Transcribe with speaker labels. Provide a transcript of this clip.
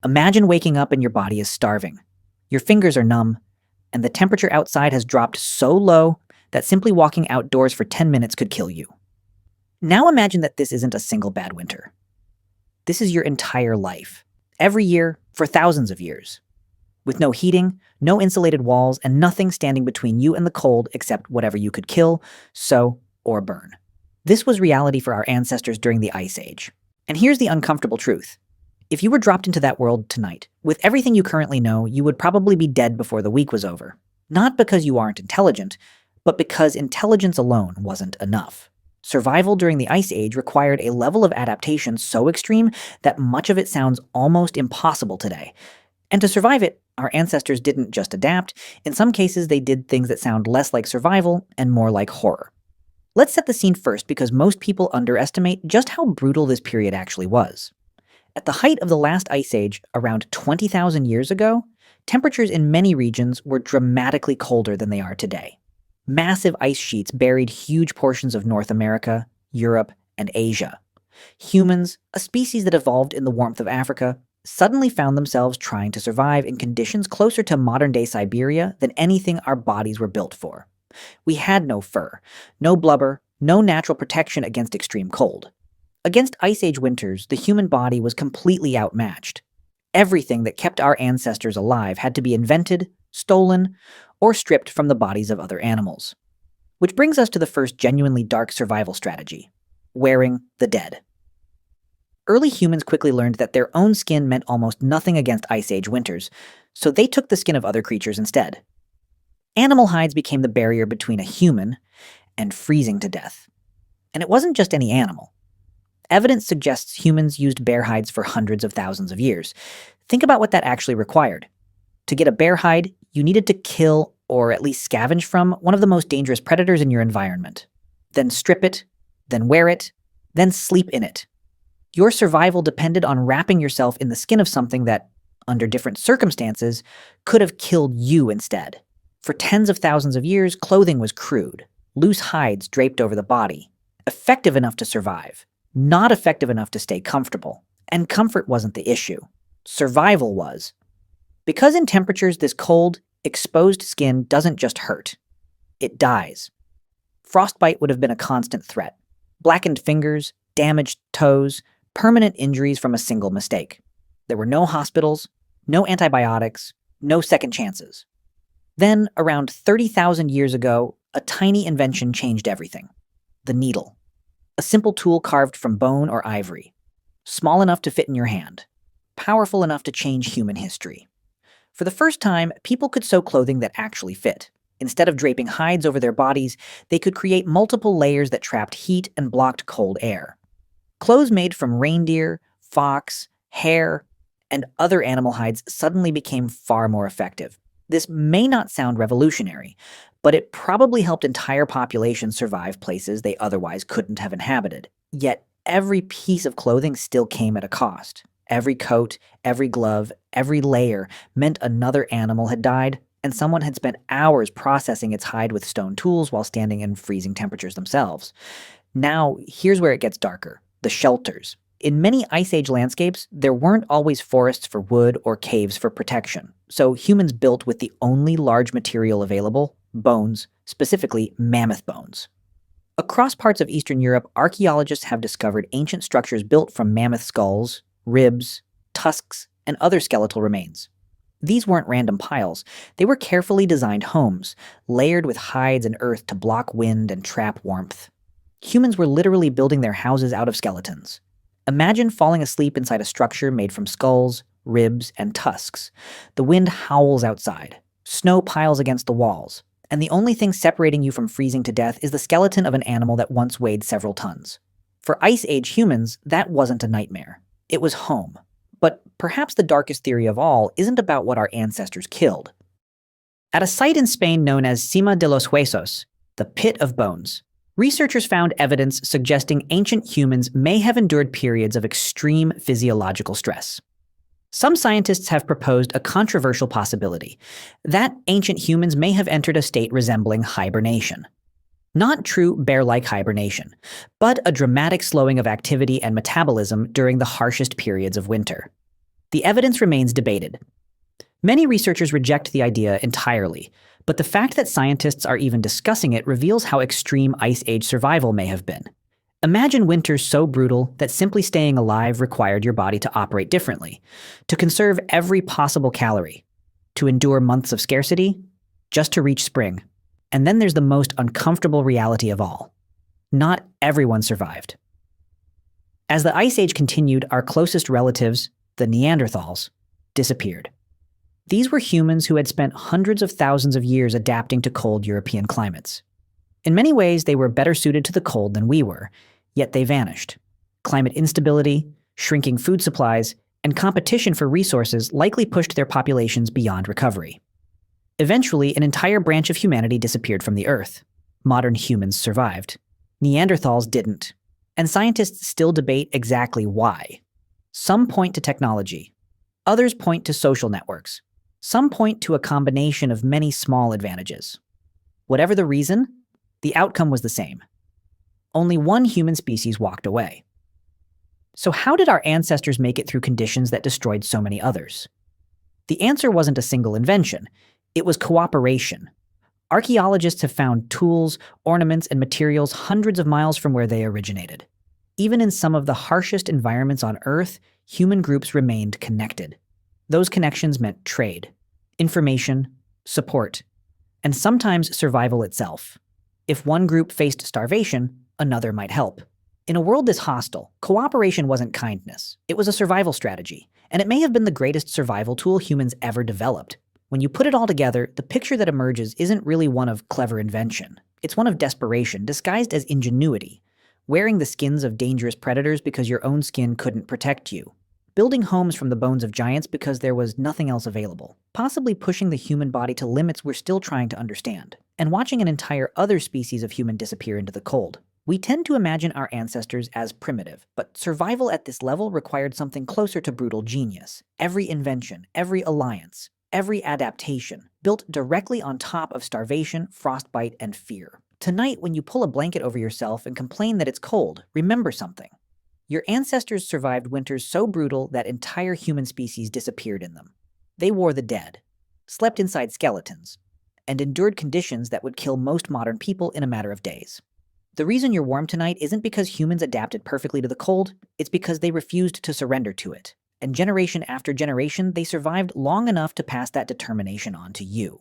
Speaker 1: Imagine waking up and your body is starving. Your fingers are numb, and the temperature outside has dropped so low that simply walking outdoors for 10 minutes could kill you. Now imagine that this isn't a single bad winter. This is your entire life. Every year, for thousands of years. With no heating, no insulated walls, and nothing standing between you and the cold except whatever you could kill, sew, or burn. This was reality for our ancestors during the Ice Age. And here's the uncomfortable truth. If you were dropped into that world tonight, with everything you currently know, you would probably be dead before the week was over. Not because you aren't intelligent, but because intelligence alone wasn't enough. Survival during the Ice Age required a level of adaptation so extreme that much of it sounds almost impossible today. And to survive it, our ancestors didn't just adapt. In some cases, they did things that sound less like survival and more like horror. Let's set the scene first because most people underestimate just how brutal this period actually was. At the height of the last Ice Age, around 20,000 years ago, temperatures in many regions were dramatically colder than they are today. Massive ice sheets buried huge portions of North America, Europe, and Asia. Humans, a species that evolved in the warmth of Africa, suddenly found themselves trying to survive in conditions closer to modern-day Siberia than anything our bodies were built for. We had no fur, no blubber, no natural protection against extreme cold. Against Ice Age winters, the human body was completely outmatched. Everything that kept our ancestors alive had to be invented, stolen, or stripped from the bodies of other animals. Which brings us to the first genuinely dark survival strategy: wearing the dead. Early humans quickly learned that their own skin meant almost nothing against Ice Age winters, so they took the skin of other creatures instead. Animal hides became the barrier between a human and freezing to death. And it wasn't just any animal. Evidence suggests humans used bear hides for hundreds of thousands of years. Think about what that actually required. To get a bear hide, you needed to kill, or at least scavenge from, one of the most dangerous predators in your environment. Then strip it, then wear it, then sleep in it. Your survival depended on wrapping yourself in the skin of something that, under different circumstances, could have killed you instead. For tens of thousands of years, clothing was crude, loose hides draped over the body, effective enough to survive, not effective enough to stay comfortable. And comfort wasn't the issue. Survival was. Because in temperatures this cold, exposed skin doesn't just hurt. It dies. Frostbite would have been a constant threat. Blackened fingers, damaged toes, permanent injuries from a single mistake. There were no hospitals, no antibiotics, no second chances. Then, around 30,000 years ago, a tiny invention changed everything. The needle. A simple tool carved from bone or ivory. Small enough to fit in your hand. Powerful enough to change human history. For the first time, people could sew clothing that actually fit. Instead of draping hides over their bodies, they could create multiple layers that trapped heat and blocked cold air. Clothes made from reindeer, fox, hare, and other animal hides suddenly became far more effective. This may not sound revolutionary, but it probably helped entire populations survive places they otherwise couldn't have inhabited. Yet every piece of clothing still came at a cost. Every coat, every glove, every layer meant another animal had died, and someone had spent hours processing its hide with stone tools while standing in freezing temperatures themselves. Now, here's where it gets darker. The shelters. In many Ice Age landscapes, there weren't always forests for wood or caves for protection, so humans built with the only large material available, bones, specifically mammoth bones. Across parts of Eastern Europe, archaeologists have discovered ancient structures built from mammoth skulls, ribs, tusks, and other skeletal remains. These weren't random piles. They were carefully designed homes, layered with hides and earth to block wind and trap warmth. Humans were literally building their houses out of skeletons. Imagine falling asleep inside a structure made from skulls, ribs, and tusks. The wind howls outside. Snow piles against the walls. And the only thing separating you from freezing to death is the skeleton of an animal that once weighed several tons. For Ice Age humans, that wasn't a nightmare. It was home. But perhaps the darkest theory of all isn't about what our ancestors killed. At a site in Spain known as Cima de los Huesos, the Pit of Bones, researchers found evidence suggesting ancient humans may have endured periods of extreme physiological stress. Some scientists have proposed a controversial possibility, that ancient humans may have entered a state resembling hibernation. Not true bear-like hibernation, but a dramatic slowing of activity and metabolism during the harshest periods of winter. The evidence remains debated. Many researchers reject the idea entirely, but the fact that scientists are even discussing it reveals how extreme Ice Age survival may have been. Imagine winters so brutal that simply staying alive required your body to operate differently, to conserve every possible calorie, to endure months of scarcity, just to reach spring. And then there's the most uncomfortable reality of all. Not everyone survived. As the Ice Age continued, our closest relatives, the Neanderthals, disappeared. These were humans who had spent hundreds of thousands of years adapting to cold European climates. In many ways, they were better suited to the cold than we were, yet they vanished. Climate instability, shrinking food supplies, and competition for resources likely pushed their populations beyond recovery. Eventually, an entire branch of humanity disappeared from the Earth. Modern humans survived. Neanderthals didn't. And scientists still debate exactly why. Some point to technology. Others point to social networks. Some point to a combination of many small advantages. Whatever the reason, the outcome was the same. Only one human species walked away. So how did our ancestors make it through conditions that destroyed so many others? The answer wasn't a single invention. It was cooperation. Archaeologists have found tools, ornaments, and materials hundreds of miles from where they originated. Even in some of the harshest environments on Earth, human groups remained connected. Those connections meant trade, information, support, and sometimes survival itself. If one group faced starvation, another might help. In a world this hostile, cooperation wasn't kindness. It was a survival strategy, and it may have been the greatest survival tool humans ever developed. When you put it all together, the picture that emerges isn't really one of clever invention. It's one of desperation, disguised as ingenuity. Wearing the skins of dangerous predators because your own skin couldn't protect you. Building homes from the bones of giants because there was nothing else available. Possibly pushing the human body to limits we're still trying to understand. And watching an entire other species of human disappear into the cold. We tend to imagine our ancestors as primitive, but survival at this level required something closer to brutal genius. Every invention, every alliance, every adaptation, built directly on top of starvation, frostbite, and fear. Tonight, when you pull a blanket over yourself and complain that it's cold, remember something. Your ancestors survived winters so brutal that entire human species disappeared in them. They wore the dead, slept inside skeletons, and endured conditions that would kill most modern people in a matter of days. The reason you're warm tonight isn't because humans adapted perfectly to the cold, it's because they refused to surrender to it. And generation after generation, they survived long enough to pass that determination on to you.